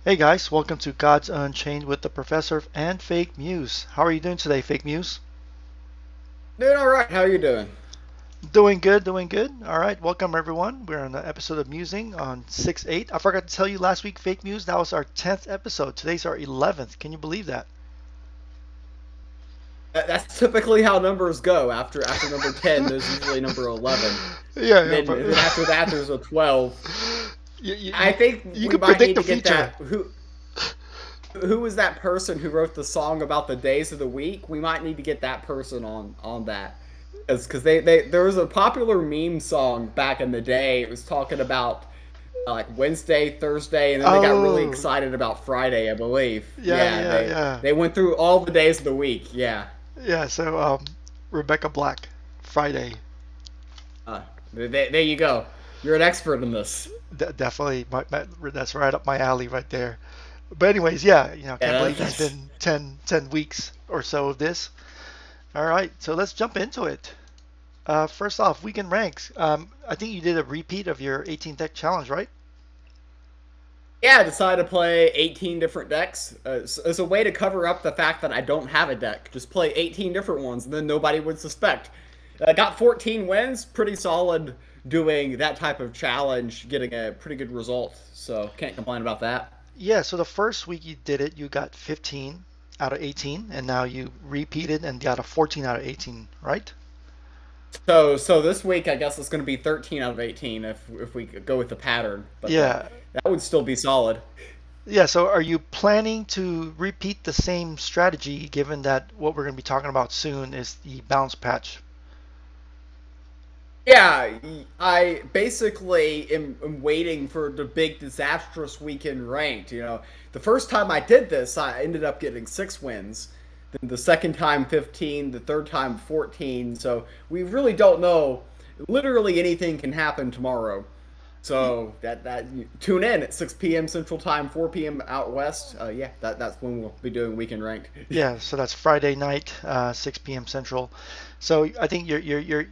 Hey guys, welcome to Gods Unchained with the Professor and FakeMews. How are you doing today, FakeMews? Doing all right. How are you doing? Doing good, doing good. All right, welcome everyone. We're on the episode of Musing on 6/8. I forgot to tell you last week, FakeMews, that was our 10th episode. Today's our 11th. Can you believe that? That's typically how numbers go. After number 10, there's usually number 11. Yeah, And yeah, then but and then after that, there's a 12. you, you, I you, think you we could might predict need the to get future. that. Who was that person who wrote the song about the days of the week? We might need to get that person on that. Because they there was a popular meme song back in the day. It was talking about like Wednesday, Thursday, and then they got really Oh, excited about Friday, I believe. yeah, Yeah, yeah, they yeah. they went through all the days of the week. Yeah. Yeah, so Rebecca Black, Friday. Uh, there you go. You're an expert in this. Definitely, that's right up my alley right there. But anyways, yeah, can't Yeah, believe it's that's. been 10 weeks or so of this. All right, so let's jump into it. First off, weekend ranks. I think you did a repeat of your 18 deck challenge, right? Yeah, I decided to play 18 different decks as a way to cover up the fact that I don't have a deck. Just play 18 different ones, and then nobody would suspect. I got 14 wins, pretty solid doing that type of challenge, getting a pretty good result. So can't complain about that. Yeah, so the first week you did it, you got 15 out of 18, and now you repeated and got a 14 out of 18, right? So this week I guess it's going to be 13 out of 18 if we go with the pattern, but Yeah. that would still be solid. Yeah, so are you planning to repeat the same strategy given that what we're going to be talking about soon is the bounce patch? Yeah, I basically am waiting for the big disastrous weekend ranked. The first time I did this, I ended up getting 6 wins. Then the second time, 15. The third time, 14. So we really don't know. Literally anything can happen tomorrow. So that tune in at 6 p.m. Central Time, 4 p.m. out west. Yeah, that's when we'll be doing weekend ranked. Yeah, so that's Friday night, 6 p.m. Central. So I think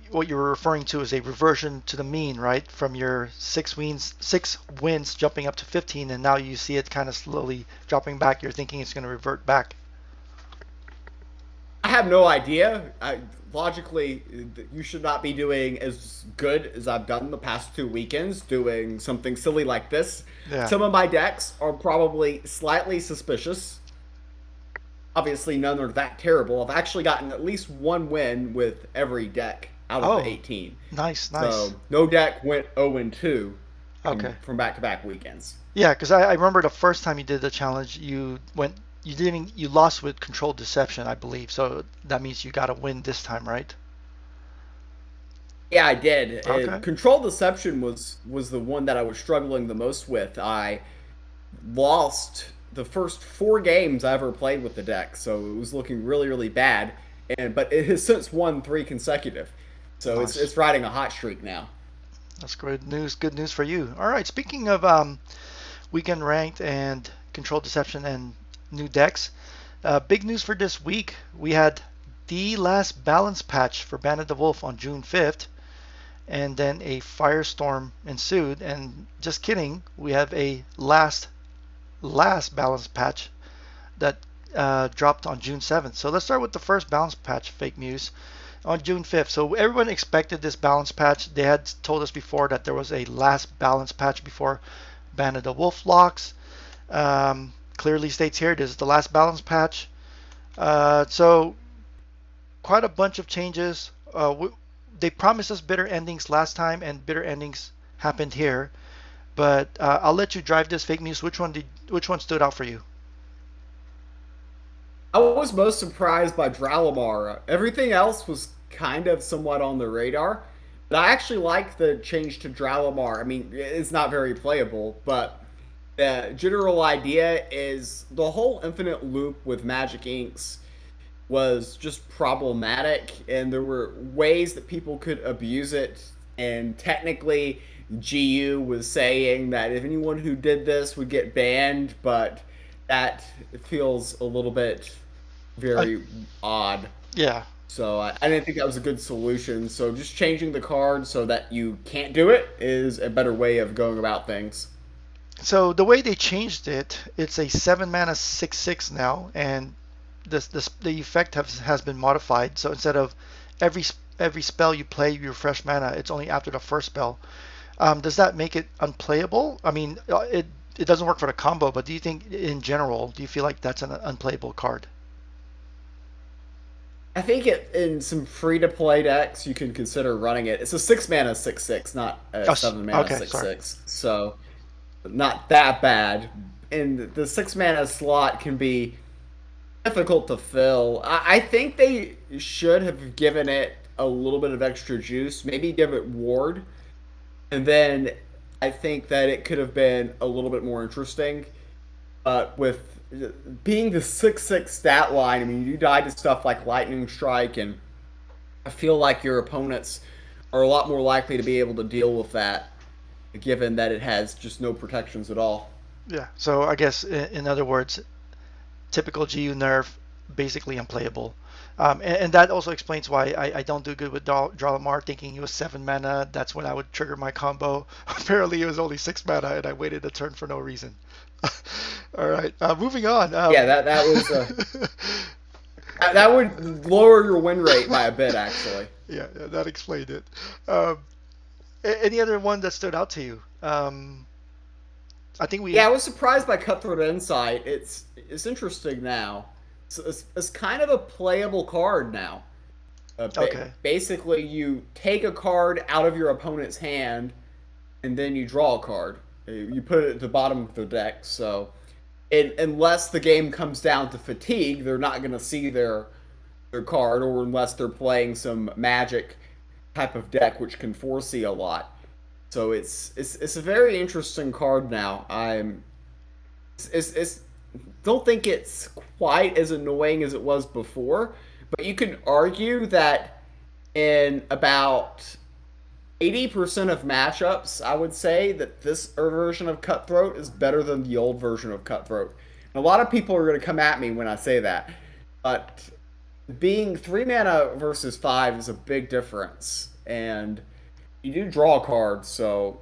what you're referring to is a reversion to the mean, right? From your 6 wins jumping up to 15, and now you see it kind of slowly dropping back. You're thinking it's going to revert back. I have no idea. Logically, you should not be doing as good as I've done the past 2 weekends, doing something silly like this. Yeah. Some of my decks are probably slightly suspicious. Obviously, none are that terrible. I've actually gotten at least one win with every deck out of the Oh, 18. nice, nice. So, no deck went 0-2 Okay. from back to back weekends. Yeah, because I remember the first time you did the challenge, you lost with controlled deception, I believe. So that means you got to win this time, right? Yeah, I did. Okay. Control Deception was the one that I was struggling the most with. I lost the first 4 games I ever played with the deck, so it was looking really, really bad. But it has since won 3 consecutive, so it's Nice. it's riding a hot streak now. That's good news. Good news for you. All right. Speaking of weekend ranked and control deception and new decks, big news for this week. We had the last balance patch for Band of the Wolf on June 5th, and then a firestorm ensued. And just kidding, we have a last balance patch that dropped on June 7th. So let's start with the first balance patch, Fake News, on June 5th. So everyone expected this balance patch. They had told us before that there was a last balance patch before Band of the Wolf locks. Clearly states here this is the last balance patch. So quite a bunch of changes. They promised us bitter endings last time, and bitter endings happened here. But I'll let you drive this, Fake News. Which one stood out for you? I was most surprised by Dralamar. Everything else was kind of somewhat on the radar, but I actually like the change to Dralamar. I mean, it's not very playable, but the general idea is the whole infinite loop with Magic Inks was just problematic, and there were ways that people could abuse it. And technically, GU was saying that if anyone who did this would get banned, but that feels a little bit Uh, very odd. yeah, So I didn't think that was a good solution. So just changing the card so that you can't do it is a better way of going about things. So the way they changed it, it's a 7 mana 6/6 now, and the effect has been modified. So instead of every every spell you play you refresh mana, it's only after the first spell. Does that make it unplayable? I mean, it doesn't work for the combo, but do you think in general, do you feel like that's an unplayable card? I think in some free to play decks you can consider running it. It's a 6 mana 6/6, not a Oh, 7 mana okay, six sorry. six. So not that bad. And the 6 mana slot can be difficult to fill. I think they should have given it a little bit of extra juice. Maybe give it ward, and then I think that it could have been a little bit more interesting. But with being the 6/6 stat line, I mean, you die to stuff like lightning strike, and I feel like your opponents are a lot more likely to be able to deal with that, given that it has just no protections at all. Yeah. So I guess in other words, typical GU nerf, basically unplayable. And that also explains why I don't do good with Dralamar, thinking he was 7 mana. That's when I would trigger my combo. Apparently, it was only 6 mana, and I waited a turn for no reason. All right, moving on. Yeah, that was that would lower your win rate by a bit, actually. Yeah, that explained it. Um, any other one that stood out to you? I think Yeah, we. I was surprised by Cutthroat Insight. It's interesting now. It's kind of a playable card now. Okay. Basically, you take a card out of your opponent's hand, and then you draw a card. You put it at the bottom of the deck. So, unless the game comes down to fatigue, they're not going to see their card, or unless they're playing some Magic type of deck, which can foresee a lot. So it's a very interesting card now. It's don't think it's quite as annoying as it was before, but you can argue that in about 80% of matchups, I would say that this version of Cutthroat is better than the old version of Cutthroat. And a lot of people are going to come at me when I say that, but being 3 mana versus 5 is a big difference, and you do draw a card, so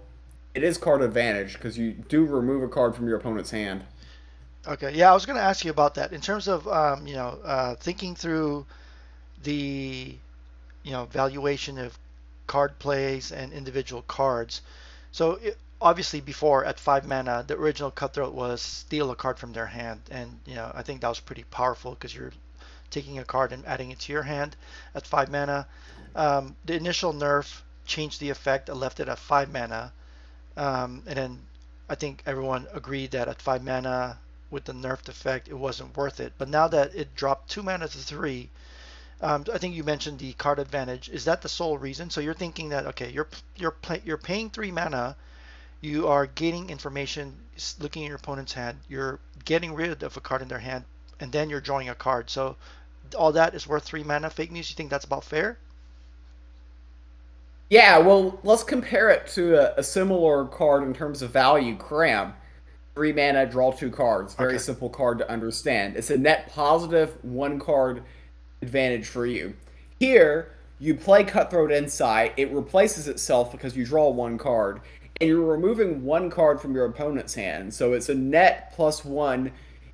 it is card advantage because you do remove a card from your opponent's hand. Okay. Yeah, I was going to ask you about that in terms of thinking through the valuation of card plays and individual cards. So obviously before at 5 mana, the original Cutthroat was steal a card from their hand, and I think that was pretty powerful because you're taking a card and adding it to your hand at 5 mana. The initial nerf changed the effect and left it at 5 mana, and then I think everyone agreed that at 5 mana with the nerfed effect it wasn't worth it. But now that it dropped 2 mana to three, I think you mentioned the card advantage. Is that the sole reason? So you're thinking that okay, you're paying 3 mana, you are gaining information, looking at your opponent's hand, you're getting rid of a card in their hand, and then you're drawing a card. So all that is worth 3 mana. Fake news. You think that's about fair? Yeah, well, let's compare it to a similar card in terms of value, Cram. 3 mana, draw 2 cards. Very Okay. simple card to understand. It's a net positive 1 card advantage for you. Here, you play Cutthroat Insight, it replaces itself because you draw 1 card, and you're removing 1 card from your opponent's hand. So it's a net +1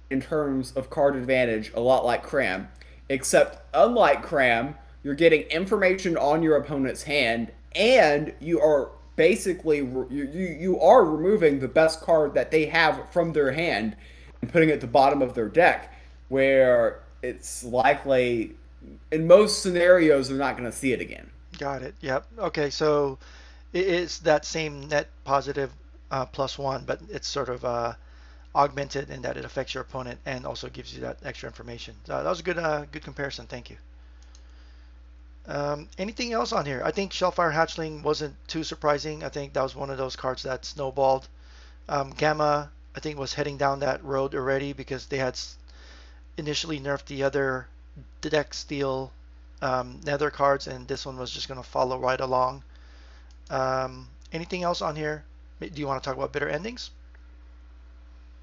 in terms of card advantage, a lot like Cram. Except, unlike Cram, you're getting information on your opponent's hand, and you are basically you are removing the best card that they have from their hand and putting it at the bottom of their deck, where it's likely in most scenarios they're not going to see it again. Got it. Yep. Okay. So it is that same net positive +1, but it's sort of augmented in that it affects your opponent and also gives you that extra information. That was a good comparison. Thank you. Anything else on here? I think Shellfire Hatchling wasn't too surprising. I think that was one of those cards that snowballed. Gamma, I think, was heading down that road already because they had initially nerfed the other deck steal nether cards, and this one was just going to follow right along. Anything else on here? Do you want to talk about bitter endings?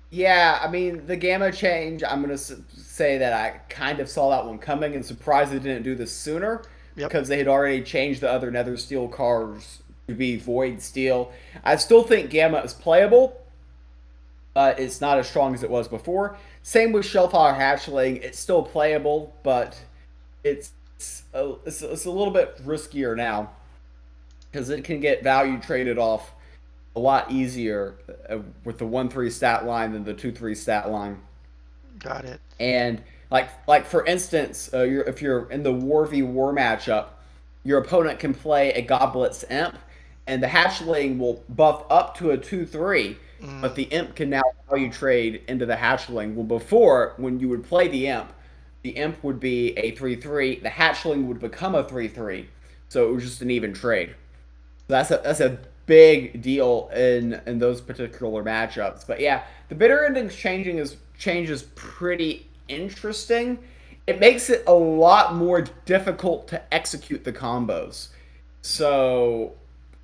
Yeah, I mean the gamma change. I'm gonna say that I kind of saw that one coming and surprised they didn't do this sooner Yep. because they had already changed the other Nether Steel cards to be Void Steel. I still think gamma is playable. It's not as strong as it was before. Same with Shellfire Hatchling. It's still playable, but it's a little bit riskier now because it can get value traded off a lot easier with the 1-3 stat line than the 2-3 stat line. Got it. And like for instance, if you're in the War v War matchup, your opponent can play a Goblet's Imp, and the Hatchling will buff up to a 2-3, but Mm, the Imp can now value trade into the Hatchling. Well, before, when you would play the Imp would be a 3-3, the Hatchling would become a 3-3, so it was just an even trade. That's a big deal in those particular matchups. But yeah, the bitter endings changes pretty interesting. It makes it a lot more difficult to execute the combos. So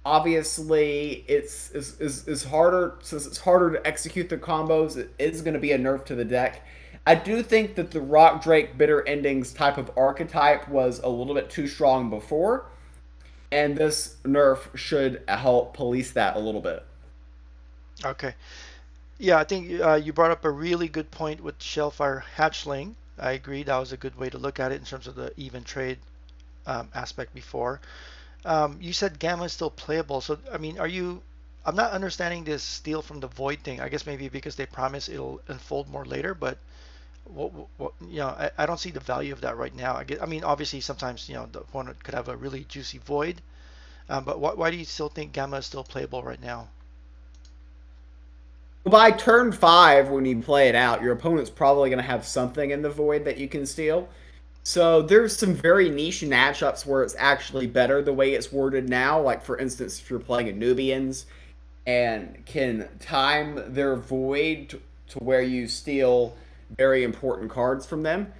obviously it's harder since it's harder to execute the combos. It is going to be a nerf to the deck. I do think that the Rock Drake bitter endings type of archetype was a little bit too strong before, and this nerf should help police that a little bit. okay. Yeah, I think you brought up a really good point with Shellfire Hatchling. I agree that was a good way to look at it in terms of the even trade aspect before. You said Gamma is still playable, so I mean, are you? I'm not understanding this steal from the void thing. I guess maybe because they promise it'll unfold more later, but I don't see the value of that right now. I mean, obviously sometimes the opponent could have a really juicy void, but why do you still think Gamma is still playable right now? By turn 5, when you play it out, your opponent's probably going to have something in the void that you can steal. So there's some very niche matchups where it's actually better the way it's worded now. Like, for instance, if you're playing a Nubians and can time their void to where you steal very important cards from them,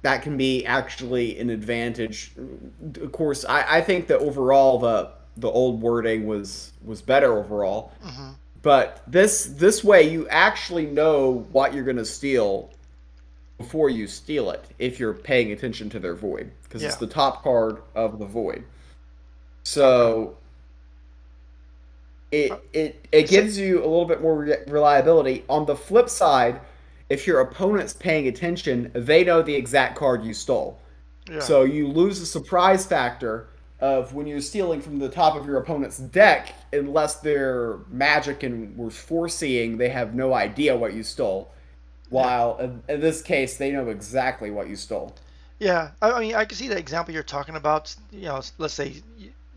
that can be actually an advantage. Of course, I think that overall the old wording was better overall, Hmm. but this way you actually know what you're going to steal before you steal it if you're paying attention to their void because it's Yeah. the top card of the void. Okay. So Uh, it so, gives you a little bit more reliability. On the flip side, if your opponent's paying attention, they know the exact card you stole. yeah. So you lose the surprise factor of when you're stealing from the top of your opponent's deck, unless they're magic and were foreseeing, they have no idea what you stole. Yeah. While in this case, they know exactly what you stole. Yeah, I mean, I can see the example you're talking about. Let's say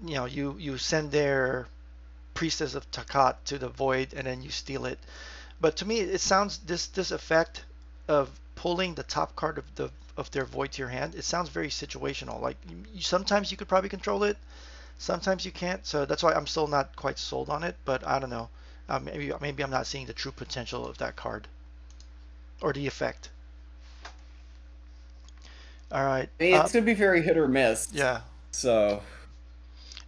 you send their priestess of Takat to the void and then you steal it. But to me, it sounds this effect of pulling the top card of their void to your hand. It sounds very situational. Like sometimes you could probably control it, sometimes you can't. So that's why I'm still not quite sold on it. But I don't know. Maybe I'm not seeing the true potential of that card or the effect. All right. I mean, it's going to be very hit or miss. Yeah. So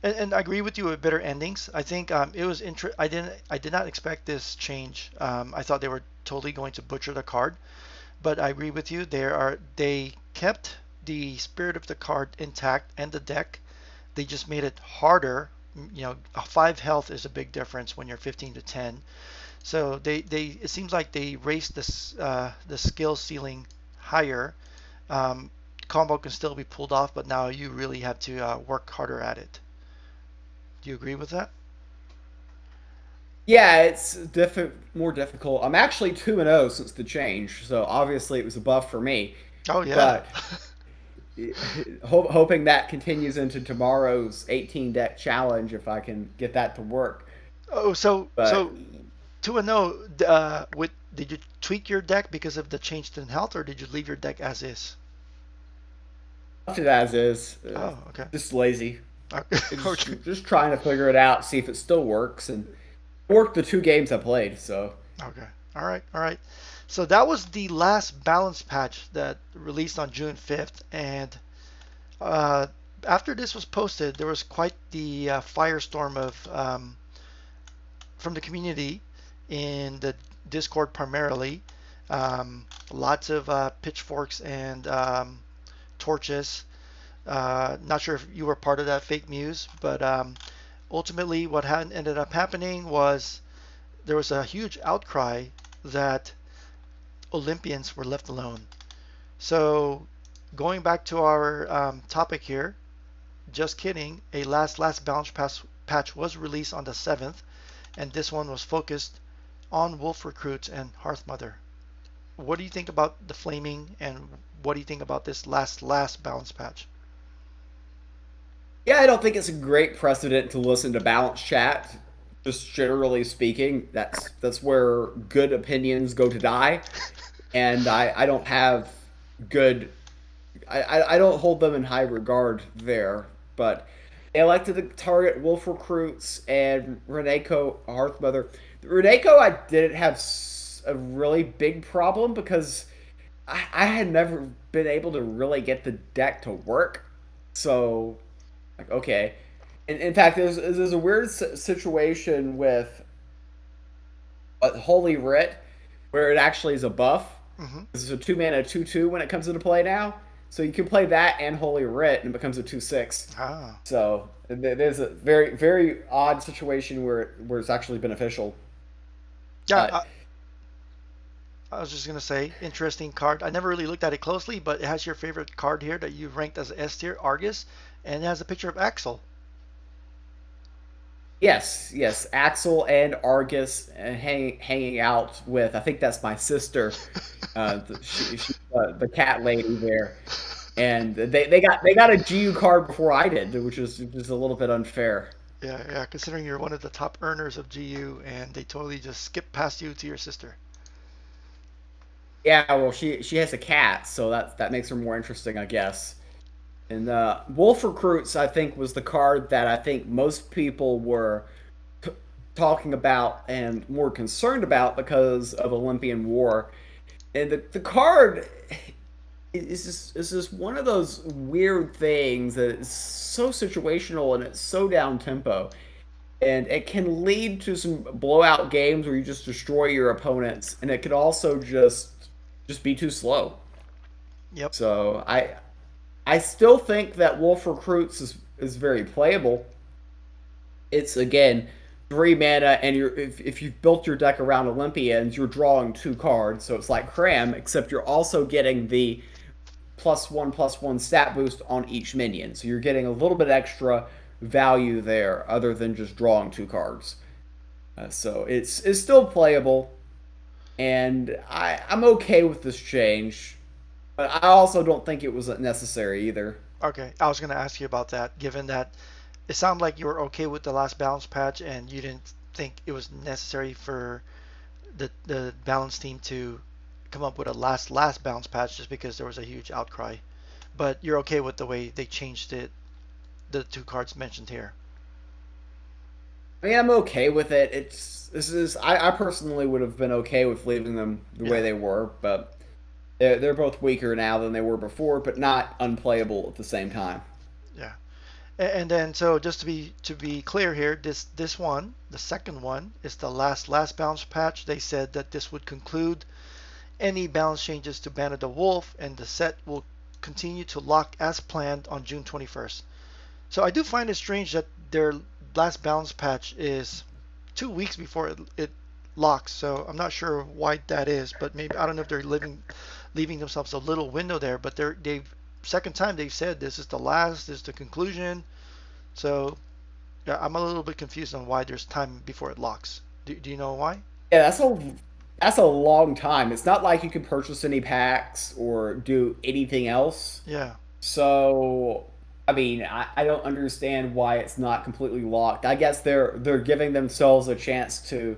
And I agree with you with bitter endings. I think it was I did not expect this change. I thought they were totally going to butcher the card, but I agree with you. They kept the spirit of the card intact and the deck. They just made it harder. A 5 health is a big difference when you're 15 to 10. So they it seems like they raised the skill ceiling higher. Um, Combo can still be pulled off, but now you really have to work harder at it. Do you agree with that? yeah, it's more difficult. I'm actually 2-0 since the change, so obviously it was a buff for me. Oh yeah. But hoping that continues into tomorrow's 18 deck challenge if I can get that to work. Oh, so But so 2-0. With did you tweak your deck because of the change in health, or did you leave your deck as is? left it as is. Oh, okay. Just lazy. Okay. Okay. Just trying to figure it out, see if it still works, and it worked the 2 games I played. So Okay. All right. All right. So that was the last balance patch that released on June 5th, and uh, after this was posted, there was quite the firestorm of from the community in the Discord primarily. Lots of pitchforks and torches. Not sure if you were part of that FakeMews, but ultimately what ended up happening was there was a huge outcry that Olympians were left alone. So, going back to our topic here, just kidding, a last patch was released on the 7th, and this one was focused on wolf recruits and Hearth Mother. What do you think about the flaming, and what do you think about this last balance patch? Yeah, I don't think it's a great precedent to listen to balance chat. Just generally speaking, that's where good opinions go to die, and I don't have good I don't hold them in high regard there, but they elected to target wolf recruits and Reneko Hearthmother. Reneko, I didn't have a really big problem because I had never been able to really get the deck to work. So, like, okay. In fact, there's a weird situation with Holy Writ where it actually is a buff. Mm-hmm. This is a 2 mana 2/2 when it comes into play now. So you can play that and Holy Writ and it becomes a 2/6. Ah, So there's a very odd situation where it's actually beneficial. yeah. But I was just gonna say, interesting card. I never really looked at it closely, but it has your favorite card here that you ranked as S tier, Argus, and it has a picture of Axel. yes, Axel and Argus hanging out with, I think that's my sister, she's the cat lady there, and they got a GU card before I did, which is just a little bit unfair. Yeah, yeah. Considering you're one of the top earners of GU, and they totally just skip past you to your sister. Yeah, well, she has a cat, so that makes her more interesting, I guess. And Wolf Recruits, I think, was the card that I think most people were t- talking about and more concerned about because of Olympian War. And the card is just one of those weird things that is so situational and it's so down tempo. And it can lead to some blowout games where you just destroy your opponents, and it could also just be too slow. Yep. So I still think that Wolf Recruits is very playable. It's again 3 mana, and if you've built your deck around Olympians, you're drawing 2 cards, so it's like Cram, except you're also getting the +1/+1 stat boost on each minion. So you're getting a little bit extra value there, other than just drawing 2 cards. So it's still playable, and I'm okay with this change, but I also don't think it was necessary either. Okay, I was gonna ask you about that. Given that it sounded like you were okay with the last balance patch, and you didn't think it was necessary for the balance team to come up with a last balance patch just because there was a huge outcry. But you're okay with the way they changed it, the two cards mentioned here. I mean, I'm okay with it. I personally would have been okay with leaving them the way Yeah, they were, but they're both weaker now than they were before, but not unplayable at the same time. yeah. And then so just to be clear here, this one, the second one, is the last balance patch. They said that this would conclude any balance changes to Band of the Wolf, and the set will continue to lock as planned on June 21st. So I do find it strange that their last balance patch is 2 weeks before it locks. So I'm not sure why that is, but maybe I don't know if they're leaving themselves a little window there. But they've second time they've said this is the last, this is the conclusion. So yeah, I'm a little bit confused on why there's time before it locks. Do you know why? Yeah, that's a long time. It's not like you can purchase any packs or do anything else. Yeah, So, I mean, I don't understand why it's not completely locked. I guess they're giving themselves a chance to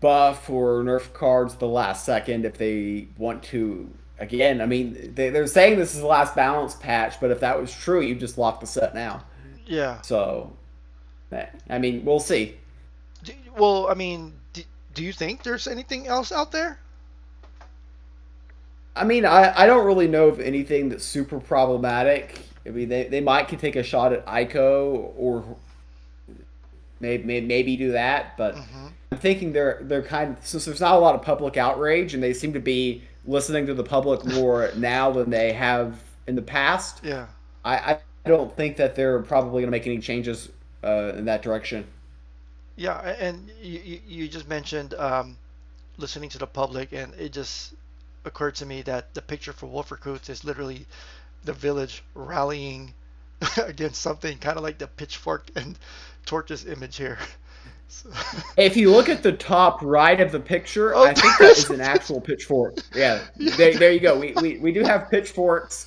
buff or nerf cards the last second if they want to. Again, I mean, they're saying this is the last balance patch, but if that was true, you just lock the set now. yeah. So, I mean, we'll see. Well, I mean, do you think there's anything else out there? I mean, I don't really know of anything that's super problematic. I mean, they might could take a shot at Ico or maybe do that, but Hmm. I'm thinking they're kind of, since there's not a lot of public outrage and they seem to be listening to the public more now than they have in the past. Yeah. I don't think that they're probably going to make any changes in that direction. Yeah, and you just mentioned listening to the public, and it just occurred to me that the picture for Wolf Recruits is literally the village rallying against something, kind of like the pitchfork and torches image here. So, If you look at the top right of the picture, oh, I think that there's is a an pitch. actual pitchfork. Yeah, Yeah, there you go. We do have pitchforks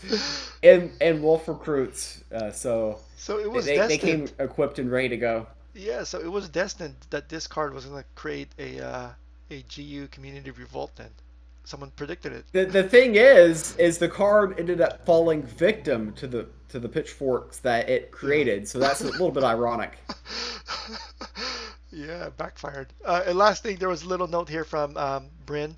in wolf recruits, so so it was they destined. came equipped and ready to go. Yeah, so it was destined that this card was going to create a GU community revolt. Then someone predicted it. The thing is the card ended up falling victim to the pitchforks that it Yeah. created. So that's a little bit ironic. Yeah, backfired. And last thing, there was a little note here from Bryn,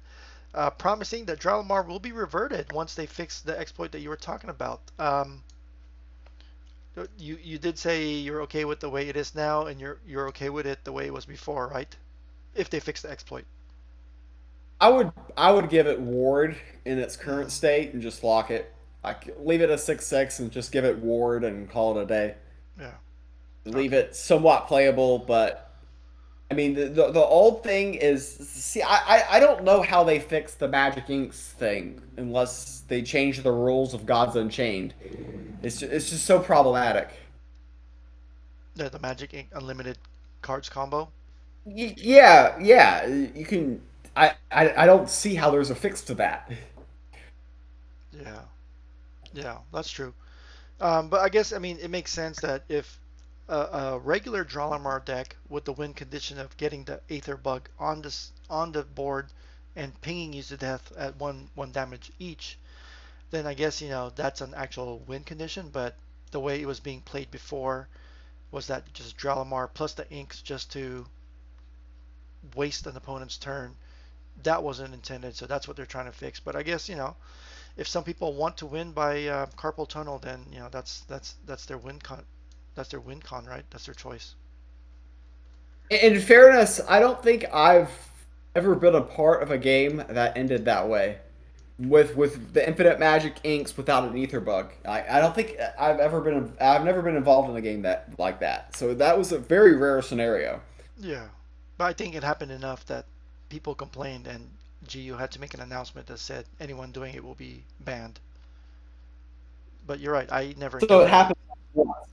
promising that Dralamar will be reverted once they fix the exploit that you were talking about. You did say you're okay with the way it is now, and you're okay with it the way it was before, right? If they fix the exploit. I would give it ward in its current Hmm. state and just lock it. Like leave it a 6/6 and just give it ward and call it a day. Yeah. Leave Okay. it somewhat playable, but I mean the old thing is see I don't know how they fix the Magic Inks thing unless they change the rules of Gods Unchained. It's just so problematic. The Magic Ink Unlimited cards combo. Yeah, you can. I don't see how there's a fix to that. Yeah. Yeah, that's true. But I guess I mean it makes sense that if a regular Dralamar deck with the win condition of getting the Aether bug on the board and pinging you to death at one damage each, then I guess that's an actual win condition. But the way it was being played before was that just Dralamar plus the inks just to waste an opponent's turn. That wasn't intended, so that's what they're trying to fix. But I guess if some people want to win by carpal tunnel, then that's their win con. That's their win con, right? That's their choice. In fairness, I don't think I've ever been a part of a game that ended that way. With the infinite magic inks without an ether bug, I don't think I've never been involved in a game that like that. So that was a very rare scenario. Yeah, but I think it happened enough that people complained, and GU had to make an announcement that said anyone doing it will be banned. But you're right, I never So it encountered it. happened once.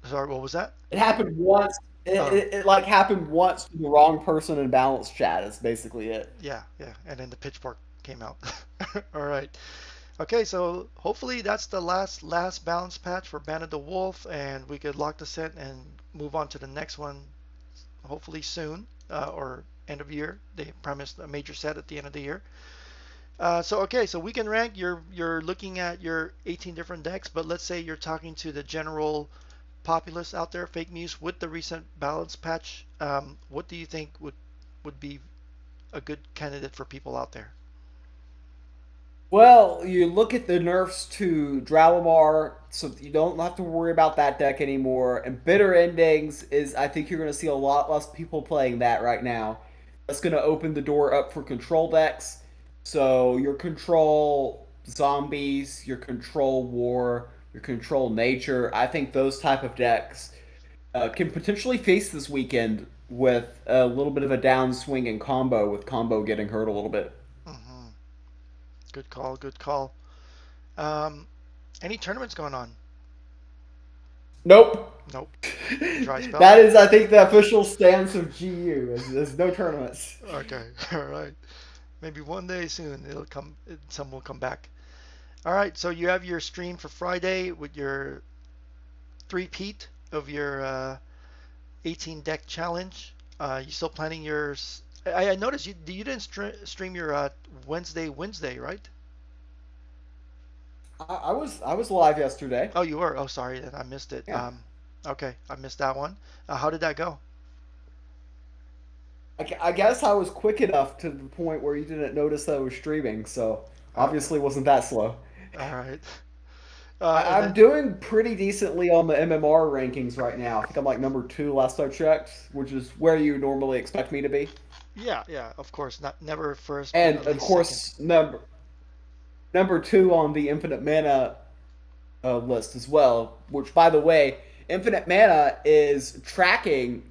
Sorry, what was that? It happened once. Oh, It like happened once to the wrong person in balance chat. Is basically it. yeah, yeah, and then the pitchfork came out. All right. Okay, so hopefully that's the last balance patch for Band of the Wolf, and we could lock the set and move on to the next one hopefully soon or end of year. They promised a major set at the end of the year. So okay, so we can rank. You're looking at your 18 different decks, but let's say you're talking to the general populace out there, FakeMews, with the recent balance patch. What do you think would be a good candidate for people out there? Well, you look at the nerfs to Dralamar, so you don't have to worry about that deck anymore. And Bitter Endings is, I think you're going to see a lot less people playing that right now. That's going to open the door up for control decks. So your control zombies, your control war, your control nature. I think those type of decks can potentially face this weekend with a little bit of a downswing in combo, with combo getting hurt a little bit. Hmm. Good call. Good call. Um, any tournaments going on? Nope. Nope. Dry spell. That is, I think, the official stance of GU. Is no tournaments. Okay. All right. Maybe one day soon it'll come. Some will come back. All right. So you have your stream for Friday with your three-peat of your 18 deck challenge. You still planning your? I noticed you didn't stream your Wednesday, right? I was live yesterday. Oh, you were. Oh, sorry, then I missed it. Yeah. Okay, I missed that one. How did that go? I guess I was quick enough to the point where you didn't notice that I was streaming, so Okay. obviously wasn't that slow. All right. And I'm then doing pretty decently on the MMR rankings right now. I think I'm like number two last I checked, which is where you normally expect me to be. yeah, yeah, of course, not never first, but And at of least second. course, number two on the Infinite Mana list as well. Which, by the way, Infinite Mana is tracking.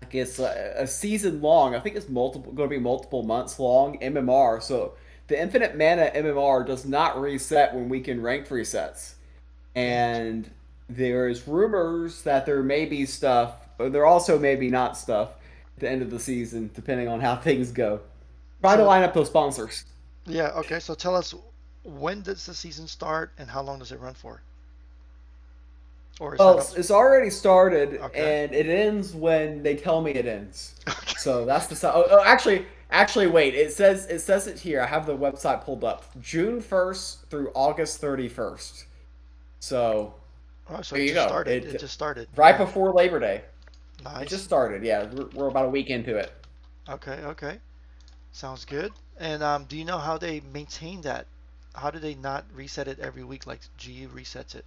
Like it's a season long. I think it's multiple going to be multiple months long MMR. So the Infinite Mana MMR does not reset when weekend ranked resets. Dang. And there's rumors that there may be stuff, but there also may be not stuff at the end of the season, depending on how things go. Trying to So line up those sponsors. yeah, okay. So tell us, when does the season start and how long does it run for? Or is that Well, up? it's already started, Okay. and it ends when they tell me it ends. Okay. So that's the oh, actually, wait. It says it here. I have the website pulled up. June 1st through August 31st. So Oh, so there it you just go. started. It just started. Right Yeah. before Labor Day. It just Nice. started. Yeah, we're about a week into it. Okay, okay. Sounds good. And do you know how they maintain that? How do they not reset it every week like GE resets it?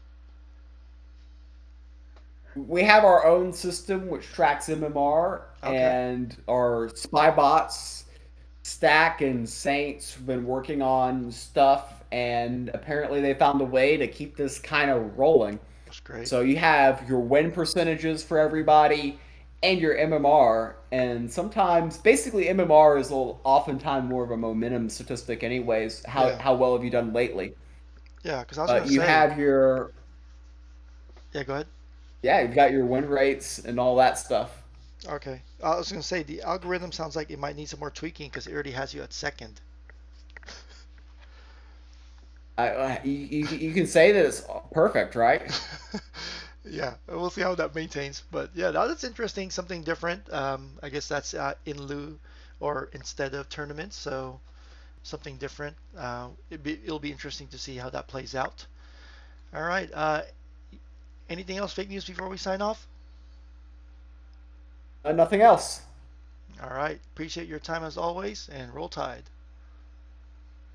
We have our own system which tracks MMR, Okay. and our spy bots, Stack and Saints, have been working on stuff, and apparently they found a way to keep this kind of rolling. That's great. So you have your win percentages for everybody and your MMR, and sometimes basically MMR is oftentimes more of a momentum statistic anyways. How Yeah. how well have you done lately? Yeah, because I was gonna But you say, have your yeah, go ahead. yeah, you've got your win rates and all that stuff. Okay. I was gonna say the algorithm sounds like it might need some more tweaking because it already has you at second. You can say that it's perfect, right? Yeah, we'll see how that maintains. But yeah, that's interesting. Something different. I guess that's in lieu or instead of tournaments. So something different. It'll be interesting to see how that plays out. All right. Anything else fake news before we sign off? Nothing else. All right. Appreciate your time as always, and roll tide.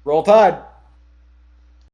Roll Tide.